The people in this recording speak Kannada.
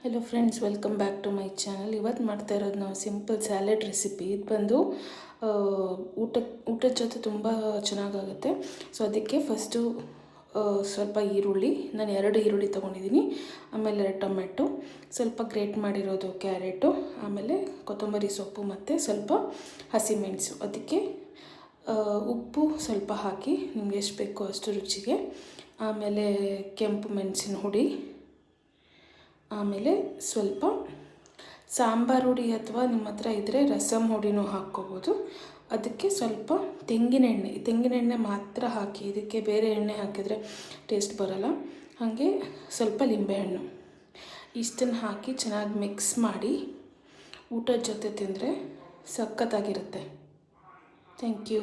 Hello friends, welcome back to my channel. ಇವತ್ತು ಮಾಡ್ತಾ ಇರೋದು ನಾವು ಸಿಂಪಲ್ ಸ್ಯಾಲೆಡ್ ರೆಸಿಪಿ. ಇದು ಬಂದು ಊಟದ ಜೊತೆ ತುಂಬ ಚೆನ್ನಾಗಾಗುತ್ತೆ. ಸೊ ಅದಕ್ಕೆ ಫಸ್ಟು ಸ್ವಲ್ಪ ಈರುಳ್ಳಿ, ನಾನು 2 ಈರುಳ್ಳಿ ತೊಗೊಂಡಿದ್ದೀನಿ. ಆಮೇಲೆ 2 ಟೊಮೆಟೊ, ಸ್ವಲ್ಪ ಗ್ರೇಟ್ ಮಾಡಿರೋದು ಕ್ಯಾರೆಟು, ಆಮೇಲೆ ಕೊತ್ತಂಬರಿ ಸೊಪ್ಪು ಮತ್ತು ಸ್ವಲ್ಪ ಹಸಿಮೆಣಸು. ಅದಕ್ಕೆ ಉಪ್ಪು ಸ್ವಲ್ಪ ಹಾಕಿ ನಿಮ್ಗೆ ಎಷ್ಟು ಬೇಕೋ ಅಷ್ಟು ರುಚಿಗೆ. ಆಮೇಲೆ ಕೆಂಪು ಮೆಣಸಿನ ಹುಡಿ, ಆಮೇಲೆ ಸ್ವಲ್ಪ ಸಾಂಬಾರು ಹುಡಿ ಅಥವಾ ನಿಮ್ಮ ಹತ್ರ ಇದ್ದರೆ ರಸಮ್ ಹುಡಿನೂ ಹಾಕ್ಕೋಬೋದು. ಅದಕ್ಕೆ ಸ್ವಲ್ಪ ತೆಂಗಿನೆಣ್ಣೆ ಮಾತ್ರ ಹಾಕಿ, ಇದಕ್ಕೆ ಬೇರೆ ಎಣ್ಣೆ ಹಾಕಿದರೆ ಟೇಸ್ಟ್ ಬರೋಲ್ಲ. ಹಾಗೆ ಸ್ವಲ್ಪ ಲಿಂಬೆಹಣ್ಣು, ಇಷ್ಟನ್ನು ಹಾಕಿ ಚೆನ್ನಾಗಿ ಮಿಕ್ಸ್ ಮಾಡಿ ಊಟದ ಜೊತೆ ತಿಂದರೆ ಸಖತ್ತಾಗಿರುತ್ತೆ. Thank you.